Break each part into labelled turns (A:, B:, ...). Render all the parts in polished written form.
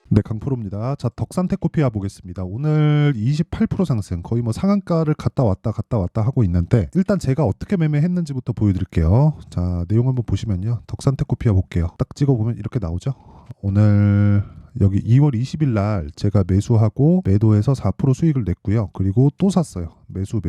A: 네, 강프로입니다. 자, 덕산테코피아 보겠습니다. 오늘 28% 상승, 거의 뭐 상한가를 갔다 왔다 하고 있는데, 일단 제가 어떻게 매매했는지부터 보여드릴게요. 자, 내용 한번 보시면요. 덕산테코피아 볼게요. 딱 찍어보면 이렇게 나오죠. 오늘 여기 2월 20일 날 제가 매수하고 매도해서 4% 수익을 냈고요. 그리고 또 샀어요. 매수.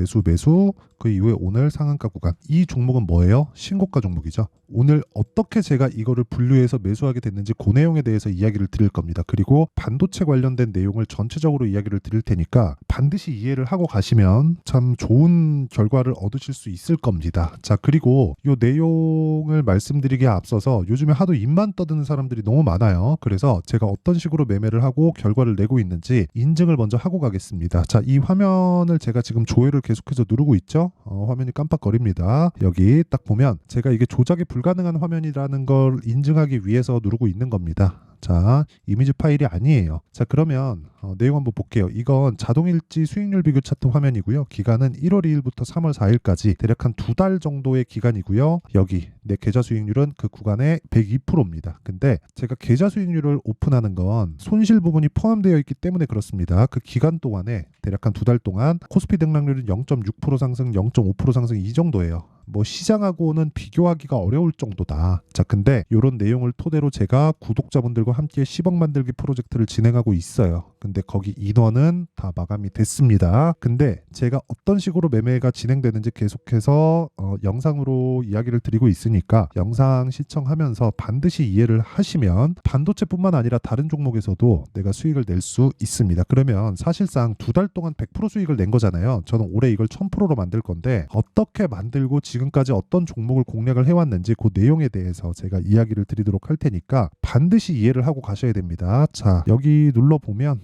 A: 그 이후에 오늘 상한가 구간. 이 종목은 뭐예요? 신고가 종목이죠. 오늘 어떻게 제가 이거를 분류해서 매수하게 됐는지 그 내용에 대해서 이야기를 드릴 겁니다. 그리고 반도체 관련된 내용을 전체적으로 이야기를 드릴 테니까 반드시 이해를 하고 가시면 참 좋은 결과를 얻으실 수 있을 겁니다. 자, 그리고 이 내용을 말씀드리기에 앞서서 요즘에 하도 입만 떠드는 사람들이 너무 많아요. 그래서 제가 어떤 식으로 매매를 하고 결과를 내고 있는지 인증을 먼저 하고 가겠습니다. 자, 이 화면을 제가 지금 조회를 계속해서 누르고 있죠. 화면이 깜빡거립니다. 여기 딱 보면 제가 이게 조작이 불가능한 화면이라는 걸 인증하기 위해서 누르고 있는 겁니다. 자, 이미지 파일이 아니에요. 자, 그러면 내용 한번 볼게요. 이건 자동일지 수익률 비교 차트 화면이고요. 기간은 1월 2일부터 3월 4일까지 대략 한 2달 정도의 기간이고요. 여기 내 계좌 수익률은 그 구간의 102%입니다. 근데 제가 계좌 수익률을 오픈하는 건 손실 부분이 포함되어 있기 때문에 그렇습니다. 그 기간 동안에 대략 한 2달 동안 코스피 등락률은 0.6% 상승, 0.5% 상승 이 정도예요. 뭐 시장하고는 비교하기가 어려울 정도다. 자, 근데 이런 내용을 토대로 제가 구독자분들과 함께 10억 만들기 프로젝트를 진행하고 있어요. 근데 거기 인원은 다 마감이 됐습니다. 근데 제가 어떤 식으로 매매가 진행되는지 계속해서 영상으로 이야기를 드리고 있으니까 영상 시청하면서 반드시 이해를 하시면 반도체뿐만 아니라 다른 종목에서도 내가 수익을 낼 수 있습니다. 그러면 사실상 2달 동안 100% 수익을 낸 거잖아요. 저는 올해 이걸 1000%로 만들 건데 어떻게 만들고 지금까지 어떤 종목을 공략을 해왔는지 그 내용에 대해서 제가 이야기를 드리도록 할 테니까 반드시 이해를 하고 가셔야 됩니다. 자, 여기 눌러보면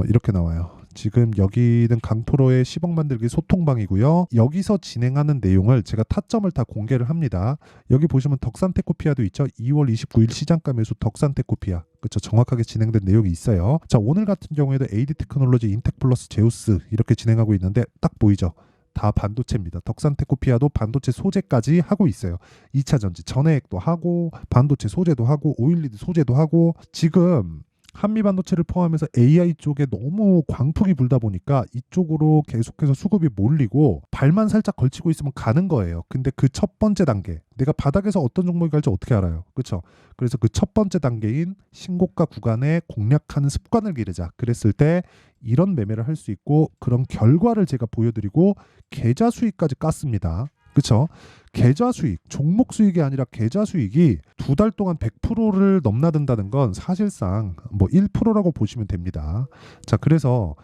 A: 이렇게 나와요. 지금 여기는 강프로의 10억 만들기 소통방이고요. 여기서 진행하는 내용을 제가 타점을 다 공개를 합니다. 여기 보시면 덕산테코피아도 있죠. 2월 29일 시장가 매수 덕산테코피아. 그렇죠. 정확하게 진행된 내용이 있어요. 자, 오늘 같은 경우에도 AD 테크놀로지, 인텍플러스, 제우스 이렇게 진행하고 있는데 딱 보이죠. 다 반도체입니다. 덕산테코피아도 반도체 소재까지 하고 있어요. 2차 전지 전해액도 하고 반도체 소재도 하고 오일리드 소재도 하고 지금 한미 반도체를 포함해서 AI 쪽에 너무 광풍이 불다 보니까 이쪽으로 계속해서 수급이 몰리고 발만 살짝 걸치고 있으면 가는 거예요. 근데 그 첫 번째 단계 내가 바닥에서 어떤 종목이 갈지 어떻게 알아요? 그렇죠? 그래서 그 첫 번째 단계인 신고가 구간에 공략하는 습관을 기르자. 그랬을 때 이런 매매를 할 수 있고 그런 결과를 제가 보여드리고 계좌 수익까지 깠습니다. 그렇죠? 계좌 수익, 종목 수익이 아니라 계좌 수익이 2달 동안 100%를 넘나든다는 건 사실상 뭐 1%라고 보시면 됩니다. 자, 그래서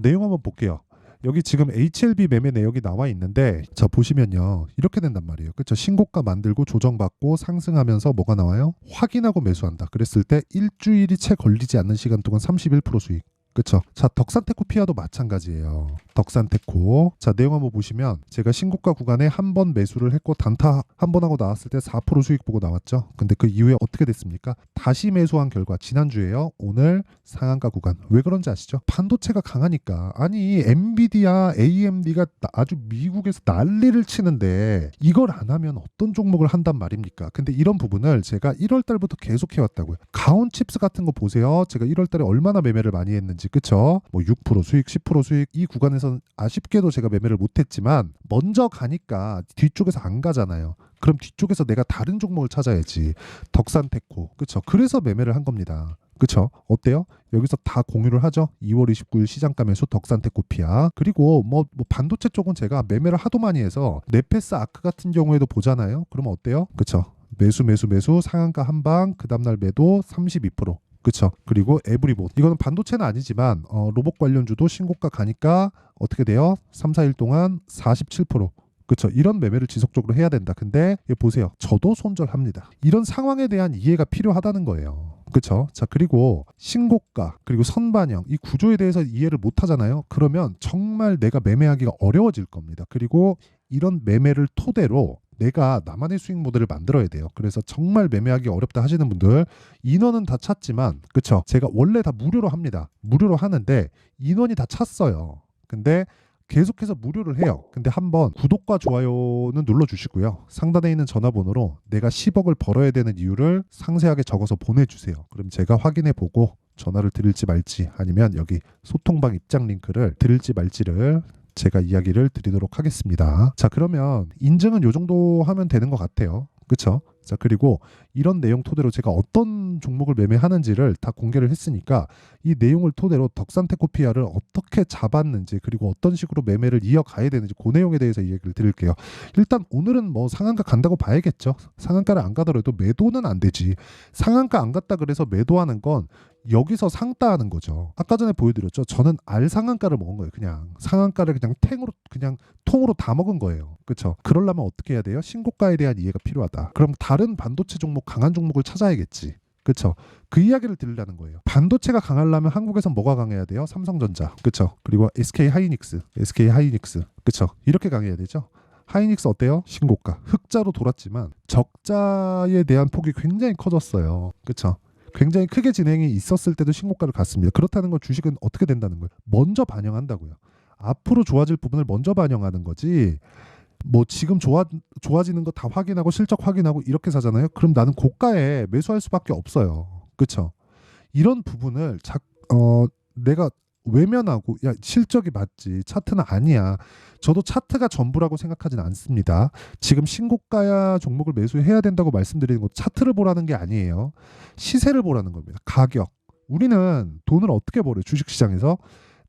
A: 내용 한번 볼게요. 여기 지금 HLB 매매 내역이 나와 있는데 자 보시면요 이렇게 된단 말이에요. 그렇죠? 신고가 만들고 조정받고 상승하면서 뭐가 나와요? 확인하고 매수한다. 그랬을 때 일주일이 채 걸리지 않는 시간 동안 31% 수익. 그렇죠. 자, 덕산테코피아도 마찬가지예요. 덕산테코. 자, 내용 한번 보시면 제가 신고가 구간에 한 번 매수를 했고 단타 한 번 하고 나왔을 때 4% 수익 보고 나왔죠. 근데 그 이후에 어떻게 됐습니까? 다시 매수한 결과 지난주에요. 오늘 상한가 구간. 왜 그런지 아시죠? 반도체가 강하니까. 아니, 엔비디아, AMD가 아주 미국에서 난리를 치는데 이걸 안 하면 어떤 종목을 한단 말입니까? 근데 이런 부분을 제가 1월 달부터 계속 해왔다고요. 가온칩스 같은 거 보세요. 제가 1월 달에 얼마나 매매를 많이 했는지. 그쵸? 뭐 6% 수익, 10% 수익 이 구간에서는 아쉽게도 제가 매매를 못했지만 먼저 가니까 뒤쪽에서 안 가잖아요. 그럼 뒤쪽에서 내가 다른 종목을 찾아야지. 덕산테코. 그쵸? 그래서 매매를 한 겁니다. 그쵸? 어때요? 여기서 다 공유를 하죠. 2월 29일 시장가 매수 덕산테코피아. 그리고 뭐 반도체 쪽은 제가 매매를 하도 많이 해서 네페스 아크 같은 경우에도 보잖아요. 그러면 어때요? 그쵸? 매수 상한가 한방 그 다음날 매도 32%. 그쵸. 그리고 에브리봇. 이거는 반도체는 아니지만 로봇 관련주도 신고가 가니까 어떻게 돼요? 3, 4일 동안 47%. 그쵸. 이런 매매를 지속적으로 해야 된다. 근데 보세요. 저도 손절합니다. 이런 상황에 대한 이해가 필요하다는 거예요. 그쵸. 자, 그리고 신고가 그리고 선반영 이 구조에 대해서 이해를 못 하잖아요. 그러면 정말 내가 매매하기가 어려워질 겁니다. 그리고 이런 매매를 토대로 내가 나만의 수익 모델을 만들어야 돼요. 그래서 정말 매매하기 어렵다 하시는 분들 인원은 다 찼지만 그쵸? 제가 원래 다 무료로 합니다. 무료로 하는데 인원이 다 찼어요. 근데 계속해서 무료를 해요. 근데 한번 구독과 좋아요는 눌러주시고요. 상단에 있는 전화번호로 내가 10억을 벌어야 되는 이유를 상세하게 적어서 보내주세요. 그럼 제가 확인해 보고 전화를 드릴지 말지 아니면 여기 소통방 입장 링크를 드릴지 말지를 제가 이야기를 드리도록 하겠습니다. 자, 그러면 인증은 요 정도 하면 되는 것 같아요. 그쵸? 자, 그리고 이런 내용 토대로 제가 어떤 종목을 매매하는지를 다 공개를 했으니까 이 내용을 토대로 덕산테크피아를 어떻게 잡았는지 그리고 어떤 식으로 매매를 이어가야 되는지 그 내용에 대해서 이야기를 드릴게요. 일단 오늘은 뭐 상한가 간다고 봐야겠죠. 상한가를 안 가더라도 매도는 안 되지. 상한가 안 갔다 그래서 매도하는 건 여기서 상따하는 거죠. 아까 전에 보여드렸죠. 저는 알 상한가를 먹은 거예요. 그냥 상한가를 그냥 탱으로 그냥 통으로 다 먹은 거예요. 그렇죠? 그러려면 어떻게 해야 돼요? 신고가에 대한 이해가 필요하다. 그럼 다른 반도체 종목 강한 종목을 찾아야겠지. 그렇죠? 그 이야기를 드리려는 거예요. 반도체가 강하려면 한국에서 뭐가 강해야 돼요? 삼성전자. 그렇죠? 그리고 SK하이닉스. 그렇죠? 이렇게 강해야 되죠. 하이닉스 어때요? 신고가. 흑자로 돌았지만 적자에 대한 폭이 굉장히 커졌어요. 그렇죠? 굉장히 크게 진행이 있었을 때도 신고가를 갔습니다. 그렇다는 건 주식은 어떻게 된다는 거예요? 먼저 반영한다고요. 앞으로 좋아질 부분을 먼저 반영하는 거지. 뭐 지금 좋아지는 거 다 확인하고 실적 확인하고 이렇게 사잖아요. 그럼 나는 고가에 매수할 수밖에 없어요. 그렇죠? 이런 부분을 내가 외면하고 야 실적이 맞지 차트는 아니야. 저도 차트가 전부라고 생각하진 않습니다. 지금 신고가야 종목을 매수해야 된다고 말씀드리는 거 차트를 보라는 게 아니에요. 시세를 보라는 겁니다. 가격. 우리는 돈을 어떻게 벌어요? 주식시장에서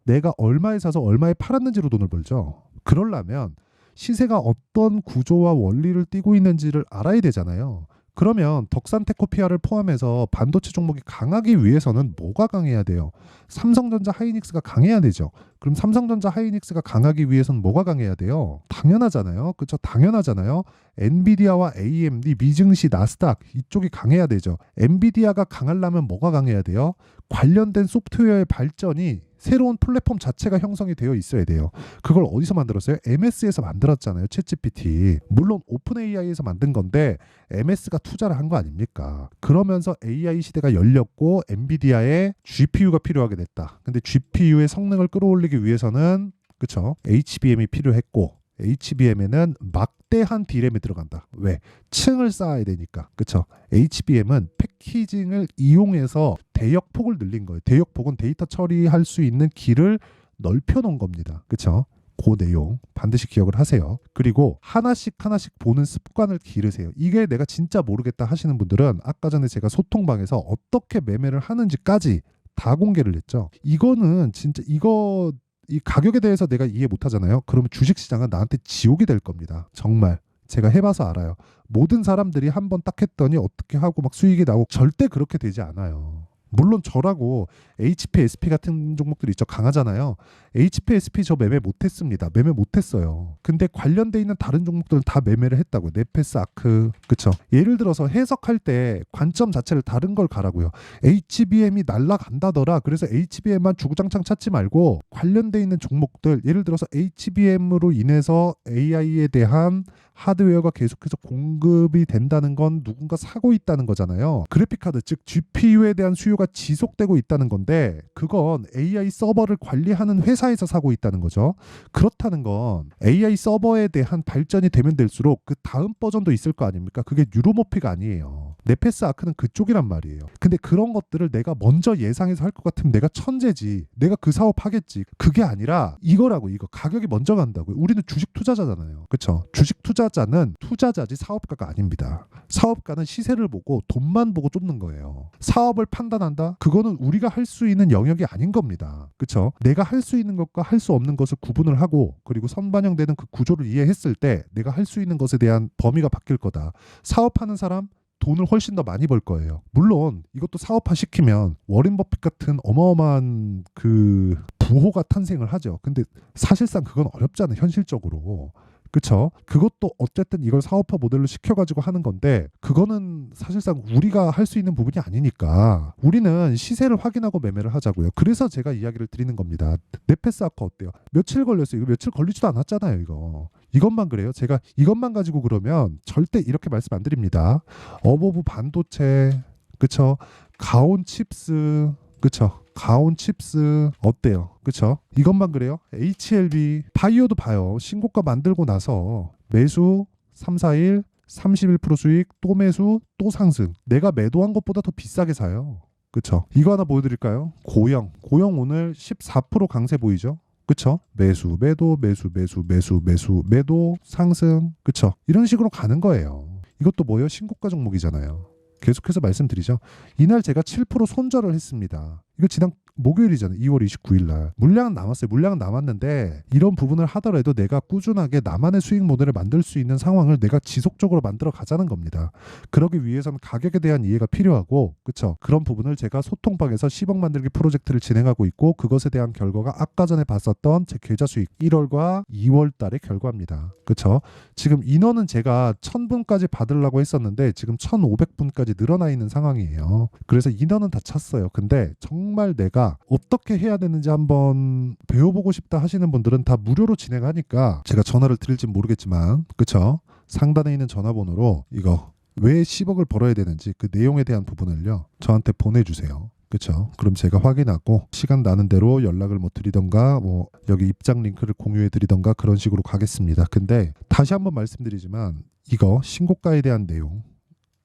A: 내가 얼마에 사서 얼마에 팔았는지로 돈을 벌죠. 그러려면 시세가 어떤 구조와 원리를 띠고 있는지를 알아야 되잖아요. 그러면 덕산테크피아를 포함해서 반도체 종목이 강하기 위해서는 뭐가 강해야 돼요? 삼성전자 하이닉스가 강해야 되죠. 그럼 삼성전자 하이닉스가 강하기 위해서는 뭐가 강해야 돼요? 당연하잖아요. 그렇죠? 당연하잖아요. 엔비디아와 AMD, 미증시, 나스닥 이쪽이 강해야 되죠. 엔비디아가 강하려면 뭐가 강해야 돼요? 관련된 소프트웨어의 발전이 새로운 플랫폼 자체가 형성이 되어 있어야 돼요. 그걸 어디서 만들었어요? MS에서 만들었잖아요. 챗GPT. 물론 오픈 AI에서 만든 건데 MS가 투자를 한 거 아닙니까? 그러면서 AI 시대가 열렸고 엔비디아의 GPU가 필요하게 됐다. 근데 GPU의 성능을 끌어올리기 위해서는 그쵸? HBM이 필요했고 HBM에는 막대한 D램이 들어간다. 왜? 층을 쌓아야 되니까. 그쵸? HBM은 패키징을 이용해서 대역폭을 늘린 거예요. 대역폭은 데이터 처리할 수 있는 길을 넓혀 놓은 겁니다. 그쵸? 그 내용 반드시 기억을 하세요. 그리고 하나씩 보는 습관을 기르세요. 이게 내가 진짜 모르겠다 하시는 분들은 아까 전에 제가 소통방에서 어떻게 매매를 하는지까지 다 공개를 했죠. 이거는 진짜 이 가격에 대해서 내가 이해 못 하잖아요. 그러면 주식시장은 나한테 지옥이 될 겁니다. 정말. 제가 해봐서 알아요. 모든 사람들이 한번 딱 했더니 어떻게 하고 막 수익이 나고 절대 그렇게 되지 않아요. 물론 저라고 HP, SP 같은 종목들이 있죠. 강하잖아요. HP, SP 저 매매 못했습니다. 매매 못했어요. 근데 관련돼 있는 다른 종목들은 다 매매를 했다고요. 네페스, 아크. 그쵸? 예를 들어서 해석할 때 관점 자체를 다른 걸 가라고요. HBM이 날라간다더라. 그래서 HBM만 주구장창 찾지 말고 관련돼 있는 종목들 예를 들어서 HBM으로 인해서 AI에 대한 하드웨어가 계속해서 공급이 된다는 건 누군가 사고 있다는 거잖아요. 그래픽카드 즉 GPU에 대한 수요가 지속되고 있다는 건데 그건 AI 서버를 관리하는 회사에서 사고 있다는 거죠. 그렇다는 건 AI 서버에 대한 발전이 되면 될수록 그 다음 버전도 있을 거 아닙니까? 그게 뉴로모피가 아니에요. 네페스 아크는 그쪽이란 말이에요. 근데 그런 것들을 내가 먼저 예상해서 할 것 같으면 내가 천재지. 내가 그 사업 하겠지. 그게 아니라 이거라고 이거 가격이 먼저 간다고요. 우리는 주식 투자자잖아요. 그렇죠? 주식 투자자는 투자자지 사업가가 아닙니다. 사업가는 시세를 보고 돈만 보고 쫓는 거예요. 사업을 판단한다? 그거는 우리가 할 수 있는 영역이 아닌 겁니다. 그렇죠? 내가 할 수 있는 것과 할 수 없는 것을 구분을 하고 그리고 선반영되는 그 구조를 이해했을 때 내가 할 수 있는 것에 대한 범위가 바뀔 거다. 사업하는 사람 돈을 훨씬 더 많이 벌 거예요. 물론 이것도 사업화 시키면 워렌 버핏 같은 어마어마한 그 부호가 탄생을 하죠. 근데 사실상 그건 어렵잖아요. 현실적으로. 그쵸? 그것도 어쨌든 이걸 사업화 모델로 시켜가지고 하는 건데 그거는 사실상 우리가 할 수 있는 부분이 아니니까 우리는 시세를 확인하고 매매를 하자고요. 그래서 제가 이야기를 드리는 겁니다. 네페스 아크 어때요? 며칠 걸렸어요. 이거 며칠 걸리지도 않았잖아요. 이것만 그래요. 제가 이것만 가지고 그러면 절대 이렇게 말씀 안 드립니다. 어버브 반도체 그쵸? 가온 칩스 그쵸? 가온 칩스 어때요? 그쵸? 이것만 그래요? HLB 바이오도 봐요. 신고가 만들고 나서 매수 3, 4일 31% 수익 또 매수 또 상승. 내가 매도한 것보다 더 비싸게 사요. 그쵸? 이거 하나 보여드릴까요? 고영 오늘 14% 강세 보이죠? 그쵸? 매수, 매도, 매수, 매수, 매수, 매수, 매도, 상승. 그쵸? 이런 식으로 가는 거예요. 이것도 뭐예요? 신고가 종목이잖아요. 계속해서 말씀드리죠. 이날 제가 7% 손절을 했습니다. 이거 지난 목요일이잖아요. 2월 29일 날. 물량은 남았어요. 물량은 남았는데 이런 부분을 하더라도 내가 꾸준하게 나만의 수익 모델을 만들 수 있는 상황을 내가 지속적으로 만들어 가자는 겁니다. 그러기 위해서는 가격에 대한 이해가 필요하고, 그쵸? 그런 부분을 제가 소통방에서 10억 만들기 프로젝트를 진행하고 있고, 그것에 대한 결과가 아까 전에 봤었던 제 계좌 수익 1월과 2월 달의 결과입니다. 그쵸? 지금 인원은 제가 1000분까지 받으려고 했었는데 지금 1500분까지 늘어나 있는 상황이에요. 그래서 인원은 다 찼어요. 근데 정말 내가 어떻게 해야 되는지 한번 배워보고 싶다 하시는 분들은 다 무료로 진행하니까 제가 전화를 드릴진 모르겠지만, 그쵸? 상단에 있는 전화번호로 이거 왜 10억을 벌어야 되는지 그 내용에 대한 부분을요 저한테 보내주세요. 그쵸? 그럼 제가 확인하고 시간 나는 대로 연락을 뭐 드리던가 뭐 여기 입장 링크를 공유해 드리던가 그런 식으로 가겠습니다. 근데 다시 한번 말씀드리지만 이거 신고가에 대한 내용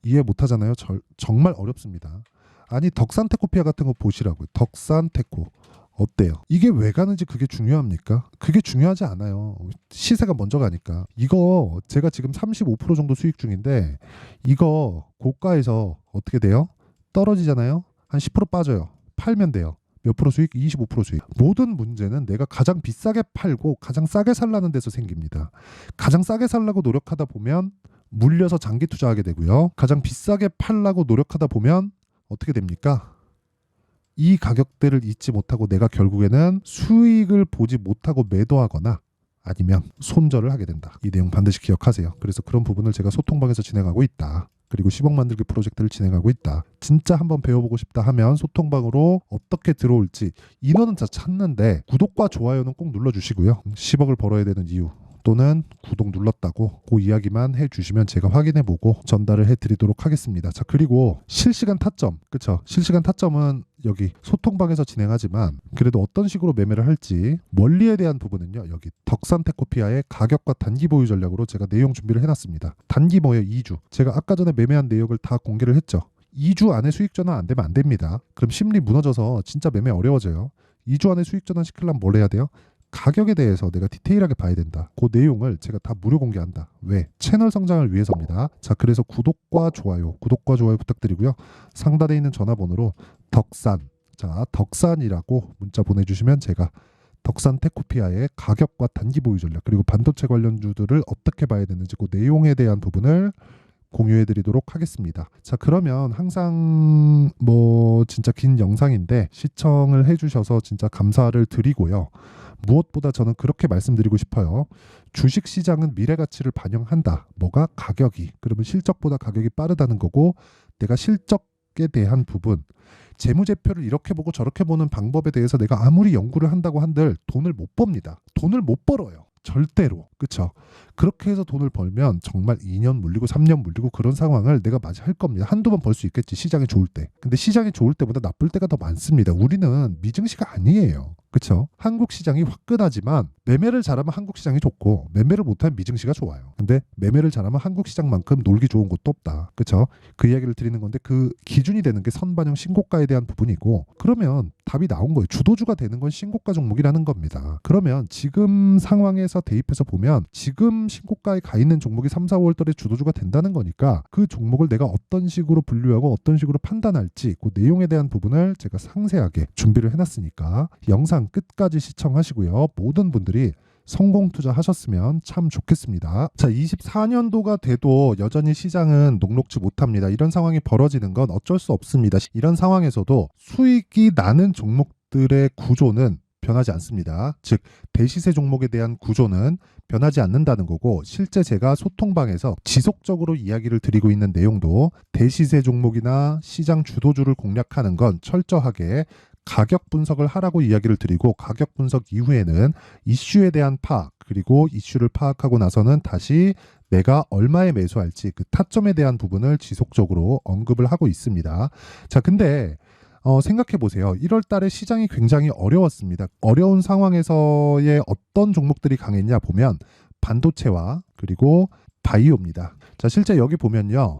A: 이해 못하잖아요. 정말 어렵습니다. 아니 덕산테코피아 같은 거 보시라고요. 덕산테코 어때요? 이게 왜 가는지 그게 중요합니까? 그게 중요하지 않아요. 시세가 먼저 가니까. 이거 제가 지금 35% 정도 수익 중인데 이거 고가에서 어떻게 돼요? 떨어지잖아요. 한 10% 빠져요. 팔면 돼요. 몇 프로 수익? 25% 수익. 모든 문제는 내가 가장 비싸게 팔고 가장 싸게 살라는 데서 생깁니다. 가장 싸게 살라고 노력하다 보면 물려서 장기 투자하게 되고요. 가장 비싸게 팔라고 노력하다 보면 어떻게 됩니까? 이 가격대를 잊지 못하고 내가 결국에는 수익을 보지 못하고 매도하거나 아니면 손절을 하게 된다. 이 내용 반드시 기억하세요. 그래서 그런 부분을 제가 소통방에서 진행하고 있다. 그리고 10억 만들기 프로젝트를 진행하고 있다. 진짜 한번 배워보고 싶다 하면 소통방으로 어떻게 들어올지 인원은 다 찾는데 구독과 좋아요는 꼭 눌러주시고요. 10억을 벌어야 되는 이유 또는 구독 눌렀다고 그 이야기만 해주시면 제가 확인해보고 전달을 해드리도록 하겠습니다. 자, 그리고 실시간 타점, 그쵸? 실시간 타점은 여기 소통방에서 진행하지만 그래도 어떤 식으로 매매를 할지 원리에 대한 부분은요 여기 덕산테코피아의 가격과 단기 보유 전략으로 제가 내용 준비를 해놨습니다. 단기 뭐예요? 2주. 제가 아까 전에 매매한 내역을 다 공개를 했죠. 2주 안에 수익 전환 안 되면 안 됩니다. 그럼 심리 무너져서 진짜 매매 어려워져요. 2주 안에 수익 전환 시키려면 뭘 해야 돼요? 가격에 대해서 내가 디테일하게 봐야 된다. 그 내용을 제가 다 무료 공개한다. 왜? 채널 성장을 위해서입니다. 자, 그래서 구독과 좋아요 부탁드리고요. 상단에 있는 전화번호로 덕산, 자, 덕산이라고 문자 보내주시면 제가 덕산테코피아의 가격과 단기 보유 전략 그리고 반도체 관련주들을 어떻게 봐야 되는지 그 내용에 대한 부분을 공유해 드리도록 하겠습니다. 자, 그러면 항상 뭐 진짜 긴 영상인데 시청을 해주셔서 진짜 감사를 드리고요. 무엇보다 저는 그렇게 말씀드리고 싶어요. 주식시장은 미래 가치를 반영한다. 뭐가? 가격이. 그러면 실적보다 가격이 빠르다는 거고 내가 실적에 대한 부분 재무제표를 이렇게 보고 저렇게 보는 방법에 대해서 내가 아무리 연구를 한다고 한들 돈을 못 법니다. 돈을 못 벌어요. 절대로. 그쵸? 그렇게 해서 돈을 벌면 정말 2년 물리고 3년 물리고 그런 상황을 내가 맞이할 겁니다. 한두 번 벌 수 있겠지. 시장이 좋을 때. 근데 시장이 좋을 때보다 나쁠 때가 더 많습니다. 우리는 미증시가 아니에요. 그쵸? 한국 시장이 화끈하지만 매매를 잘하면 한국 시장이 좋고 매매를 못하면 미증시가 좋아요. 근데 매매를 잘하면 한국 시장만큼 놀기 좋은 곳도 없다. 그쵸? 그 이야기를 드리는 건데 그 기준이 되는 게 선반영 신고가에 대한 부분이고 그러면 답이 나온 거예요. 주도주가 되는 건 신고가 종목이라는 겁니다. 그러면 지금 상황에서 대입해서 보면 지금 신고가에 가 있는 종목이 3, 4, 5월달에 주도주가 된다는 거니까 그 종목을 내가 어떤 식으로 분류하고 어떤 식으로 판단할지 그 내용에 대한 부분을 제가 상세하게 준비를 해놨으니까 영상 끝까지 시청하시고요. 모든 분들이 성공 투자하셨으면 참 좋겠습니다. 자, 24년도가 돼도 여전히 시장은 녹록지 못합니다. 이런 상황이 벌어지는 건 어쩔 수 없습니다. 이런 상황에서도 수익이 나는 종목들의 구조는 변하지 않습니다. 즉 대시세 종목에 대한 구조는 변하지 않는다는 거고 실제 제가 소통방에서 지속적으로 이야기를 드리고 있는 내용도 대시세 종목이나 시장 주도주를 공략하는 건 철저하게 가격 분석을 하라고 이야기를 드리고 가격 분석 이후에는 이슈에 대한 파악 그리고 이슈를 파악하고 나서는 다시 내가 얼마에 매수할지 그 타점에 대한 부분을 지속적으로 언급을 하고 있습니다. 자, 근데 생각해 보세요. 1월 달에 시장이 굉장히 어려웠습니다. 어려운 상황에서의 어떤 종목들이 강했냐 보면 반도체와 그리고 바이오입니다. 자, 실제 여기 보면요.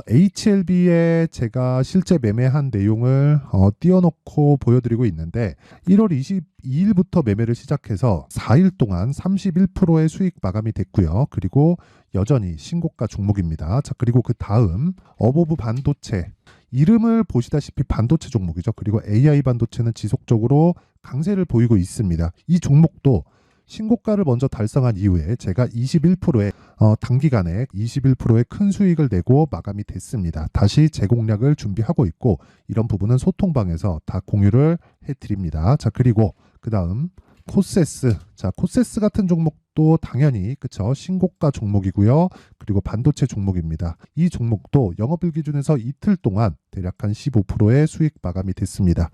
A: HLB에 제가 실제 매매한 내용을 띄워놓고 보여드리고 있는데 1월 22일부터 매매를 시작해서 4일 동안 31%의 수익 마감이 됐고요. 그리고 여전히 신고가 종목입니다. 자, 그리고 그 다음 어보브 반도체, 이름을 보시다시피 반도체 종목이죠. 그리고 AI 반도체는 지속적으로 강세를 보이고 있습니다. 이 종목도 신고가를 먼저 달성한 이후에 제가 21%의 단기간에 21%의 큰 수익을 내고 마감이 됐습니다. 다시 재공략을 준비하고 있고 이런 부분은 소통방에서 다 공유를 해드립니다. 자, 그리고 그 다음 코세스. 자, 코세스 같은 종목도 당연히 그쵸, 신고가 종목이고요. 그리고 반도체 종목입니다. 이 종목도 영업일 기준에서 이틀 동안 대략 한 15%의 수익 마감이 됐습니다.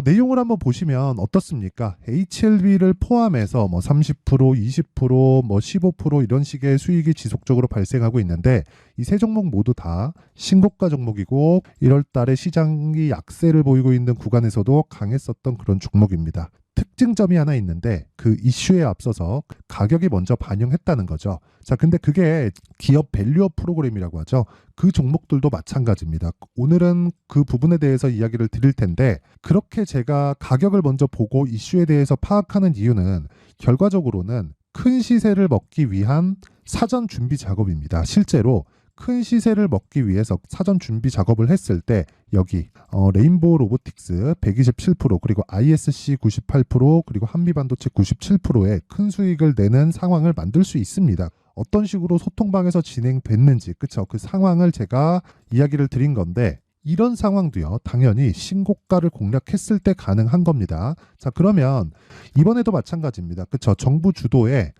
A: 내용을 한번 보시면 어떻습니까? HLB를 포함해서 뭐 30%, 20%, 뭐 15% 이런 식의 수익이 지속적으로 발생하고 있는데 이 세 종목 모두 다 신고가 종목이고 1월 달에 시장이 약세를 보이고 있는 구간에서도 강했었던 그런 종목입니다. 특징점이 하나 있는데 그 이슈에 앞서서 가격이 먼저 반영했다는 거죠. 자, 근데 그게 기업 밸류업 프로그램이라고 하죠. 그 종목들도 마찬가지입니다. 오늘은 그 부분에 대해서 이야기를 드릴 텐데 그렇게 제가 가격을 먼저 보고 이슈에 대해서 파악하는 이유는 결과적으로는 큰 시세를 먹기 위한 사전 준비 작업입니다. 실제로 큰 시세를 먹기 위해서 사전 준비 작업을 했을 때 여기 레인보우 로보틱스 127% 그리고 ISC 98% 그리고 한미반도체 97%의 큰 수익을 내는 상황을 만들 수 있습니다. 어떤 식으로 소통방에서 진행됐는지 그쵸, 그 상황을 제가 이야기를 드린 건데 이런 상황도요 당연히 신고가를 공략했을 때 가능한 겁니다. 자, 그러면 이번에도 마찬가지입니다. 그쵸, 정부 주도의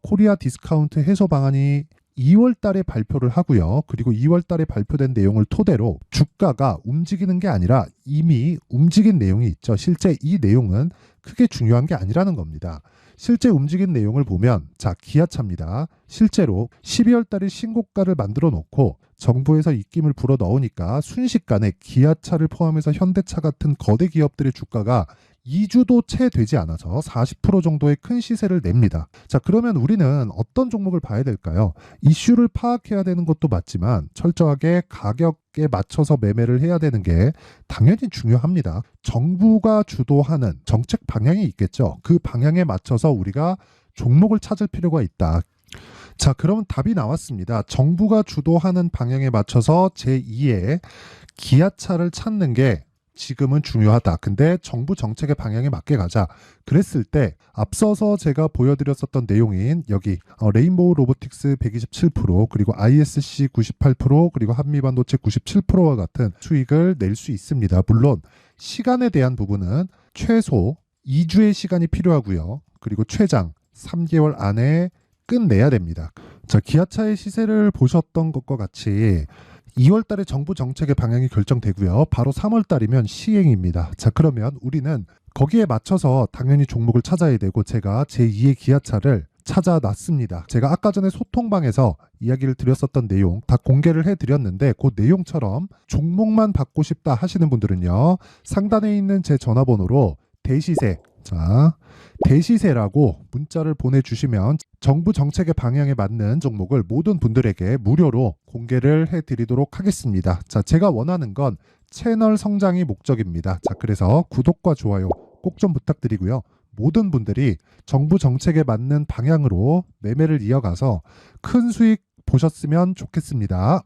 A: 코리아 디스카운트 해소 방안이 2월 달에 발표를 하고요. 그리고 2월 달에 발표된 내용을 토대로 주가가 움직이는 게 아니라 이미 움직인 내용이 있죠. 실제 이 내용은 크게 중요한 게 아니라는 겁니다. 실제 움직인 내용을 보면 자, 기아차입니다. 실제로 12월 달에 신고가를 만들어 놓고 정부에서 입김을 불어 넣으니까 순식간에 기아차를 포함해서 현대차 같은 거대 기업들의 주가가 2주도 채 되지 않아서 40% 정도의 큰 시세를 냅니다. 자, 그러면 우리는 어떤 종목을 봐야 될까요? 이슈를 파악해야 되는 것도 맞지만 철저하게 가격에 맞춰서 매매를 해야 되는 게 당연히 중요합니다. 정부가 주도하는 정책 방향이 있겠죠. 그 방향에 맞춰서 우리가 종목을 찾을 필요가 있다. 자, 그럼 답이 나왔습니다. 정부가 주도하는 방향에 맞춰서 제2의 기아차를 찾는 게 지금은 중요하다. 근데 정부 정책의 방향에 맞게 가자. 그랬을 때 앞서서 제가 보여드렸었던 내용인 여기 레인보우 로보틱스 127% 그리고 ISC 98% 그리고 한미반도체 97%와 같은 수익을 낼 수 있습니다. 물론 시간에 대한 부분은 최소 2주의 시간이 필요하고요. 그리고 최장 3개월 안에 끝내야 됩니다. 자, 기아차의 시세를 보셨던 것과 같이 2월 달에 정부 정책의 방향이 결정되고요. 바로 3월 달이면 시행입니다. 자, 그러면 우리는 거기에 맞춰서 당연히 종목을 찾아야 되고 제가 제2의 기아차를 찾아놨습니다. 제가 아까 전에 소통방에서 이야기를 드렸었던 내용 다 공개를 해드렸는데 그 내용처럼 종목만 받고 싶다 하시는 분들은요. 상단에 있는 제 전화번호로 대시세, 자, 대시세라고 문자를 보내주시면 정부 정책의 방향에 맞는 종목을 모든 분들에게 무료로 공개를 해드리도록 하겠습니다. 자, 제가 원하는 건 채널 성장이 목적입니다. 자, 그래서 구독과 좋아요 꼭 좀 부탁드리고요. 모든 분들이 정부 정책에 맞는 방향으로 매매를 이어가서 큰 수익 보셨으면 좋겠습니다.